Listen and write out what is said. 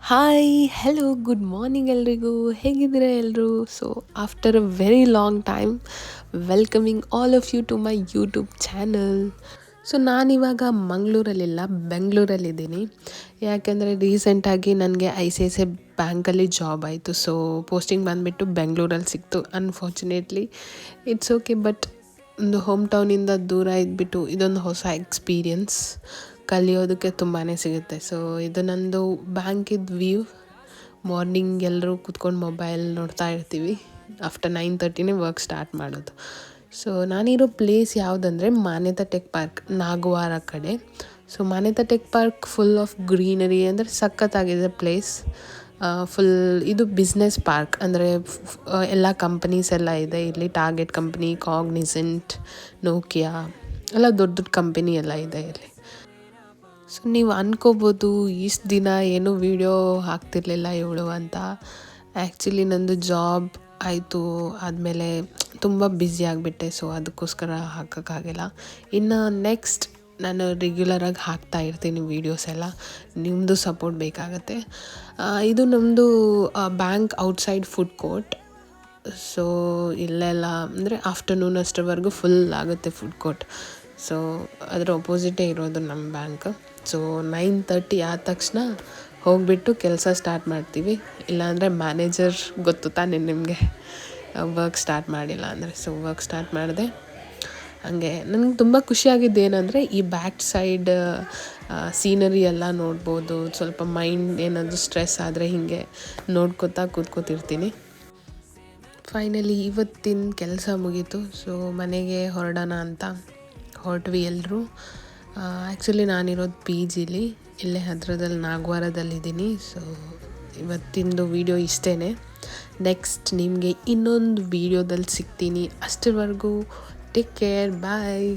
Hi hello good morning ಎಲ್ರಿಗೂ ಹೇಗಿದ್ದೀರಾ ಎಲ್ಲರೂ. So after a very long time welcoming all of you to my YouTube channel. So ನಾನಿವಾಗ ಮಂಗಳೂರಲ್ಲಿಲ್ಲ, ಬೆಂಗಳೂರಲ್ಲಿದ್ದೀನಿ. ಯಾಕೆಂದರೆ ರೀಸೆಂಟಾಗಿ ನನಗೆ ICICI ಬ್ಯಾಂಕಲ್ಲಿ ಜಾಬ್ ಆಯಿತು. ಸೊ ಪೋಸ್ಟಿಂಗ್ ಬಂದುಬಿಟ್ಟು ಬೆಂಗಳೂರಲ್ಲಿ ಸಿಕ್ತು. ಅನ್ಫಾರ್ಚುನೇಟ್ಲಿ ಇಟ್ಸ್ ಓಕೆ, ಬಟ್ ಒಂದು ಹೋಮ್ ಟೌನಿಂದ ದೂರ ಇದ್ಬಿಟ್ಟು ಇದೊಂದು ಹೊಸ ಎಕ್ಸ್ಪೀರಿಯನ್ಸ್, ಕಲಿಯೋದಕ್ಕೆ ತುಂಬಾ ಸಿಗುತ್ತೆ. ಸೊ ಇದು ನಂದು ಬ್ಯಾಂಕಿದ್ದು ವ್ಯೂ. ಮಾರ್ನಿಂಗ್ ಎಲ್ಲರೂ ಕೂತ್ಕೊಂಡು ಮೊಬೈಲ್ ನೋಡ್ತಾ ಇರ್ತೀವಿ. ಆಫ್ಟರ್ 9:30ನೇ ವರ್ಕ್ ಸ್ಟಾರ್ಟ್ ಮಾಡೋದು. ಸೊ ನಾನಿರೋ ಪ್ಲೇಸ್ ಯಾವುದಂದರೆ ಮಾನ್ಯತಾ ಟೆಕ್ ಪಾರ್ಕ್, ನಾಗವಾರ ಕಡೆ. So Manyata tech park full of greenery, ಅಂದರೆ ಸಖತ್ತಾಗಿದೆ ಪ್ಲೇಸ್. ಫುಲ್ ಇದು ಬಿಸ್ನೆಸ್ ಪಾರ್ಕ್, ಅಂದರೆ ಎಲ್ಲ ಕಂಪನೀಸ್ ಎಲ್ಲ ಇದೆ ಇಲ್ಲಿ. ಟಾರ್ಗೆಟ್ ಕಂಪ್ನಿ, ಕಾಗ್ನಿಸೆಂಟ್, ನೋಕಿಯಾ ಎಲ್ಲ ದೊಡ್ಡ ದೊಡ್ಡ ಕಂಪನಿ ಎಲ್ಲ ಇದೆ ಇಲ್ಲಿ. ಸೊ ನೀವು ಅನ್ಕೋಬೋದು ಇಷ್ಟು ದಿನ ಏನೂ ವೀಡಿಯೋ ಹಾಕ್ತಿರ್ಲಿಲ್ಲ ಇವಳು ಅಂತ. ಆ್ಯಕ್ಚುಲಿ ನಂದು ಜಾಬ್ ಆಯಿತು ಆದಮೇಲೆ ತುಂಬ ಬ್ಯುಸಿ ಆಗಿಬಿಟ್ಟೆ. ಸೊ ಅದಕ್ಕೋಸ್ಕರ ಹಾಕೋಕ್ಕಾಗಿಲ್ಲ. ಇನ್ನು ನೆಕ್ಸ್ಟ್ ನಾನು ರೆಗ್ಯುಲರಾಗಿ ಹಾಕ್ತಾ ಇರ್ತೀನಿ ವೀಡಿಯೋಸ್ ಎಲ್ಲ. ನಿಮ್ಮದು ಸಪೋರ್ಟ್ ಬೇಕಾಗತ್ತೆ. ಇದು ನಮ್ಮದು bank outside food court. So ಇಲ್ಲೆಲ್ಲ ಅಂದರೆ ಆಫ್ಟರ್ನೂನ್ ಅಷ್ಟರವರೆಗೂ ಫುಲ್ ಆಗುತ್ತೆ ಫುಡ್ ಕೋರ್ಟ್. ಸೊ ಅದರ ಅಪೋಸಿಟೇ ಇರೋದು ನಮ್ಮ ಬ್ಯಾಂಕ್. ಸೊ 9:30 ಆದ ತಕ್ಷಣ ಹೋಗಿಬಿಟ್ಟು ಕೆಲಸ ಸ್ಟಾರ್ಟ್ ಮಾಡ್ತೀವಿ. ಇಲ್ಲಾಂದರೆ ಮ್ಯಾನೇಜರ್ ಗೊತ್ತು ತಾನೇ ನಿಮಗೆ, ವರ್ಕ್ ಸ್ಟಾರ್ಟ್ ಮಾಡಿಲ್ಲ ಅಂದರೆ. ಸೊ ವರ್ಕ್ ಸ್ಟಾರ್ಟ್ ಮಾಡಿದೆ. ಹಾಗೆ ನನಗೆ ತುಂಬ ಖುಷಿಯಾಗಿದ್ದು ಏನಂದರೆ ಈ ಬ್ಯಾಕ್ ಸೈಡ್ ಸೀನರಿ ಎಲ್ಲ ನೋಡ್ಬೋದು. ಸ್ವಲ್ಪ ಮೈಂಡ್ ಏನಾದರೂ ಸ್ಟ್ರೆಸ್ ಆದರೆ ಹೀಗೆ ನೋಡ್ಕೋತಾ ಕೂತ್ಕೋತಿರ್ತೀನಿ. ಫೈನಲಿ ಇವತ್ತಿನ ಕೆಲಸ ಮುಗೀತು. ಸೊ ಮನೆಗೆ ಹೊರಡೋಣ ಅಂತ ಹೊರಟ್ವಿ ಎಲ್ಲರೂ. ಆ್ಯಕ್ಚುಲಿ ನಾನಿರೋದು PGಲಿ, ಇಲ್ಲೇ ಹತ್ರದಲ್ಲಿ ನಾಗವಾರದಲ್ಲಿದ್ದೀನಿ. ಸೊ ಇವತ್ತಿಂದು ವೀಡಿಯೋ ಇಷ್ಟೇ. ನೆಕ್ಸ್ಟ್ ನಿಮಗೆ ಇನ್ನೊಂದು ವೀಡಿಯೋದಲ್ಲಿ ಸಿಗ್ತೀನಿ. ಅಷ್ಟರವರೆಗೂ ಟೇಕ್ ಕೇರ್, ಬಾಯ್.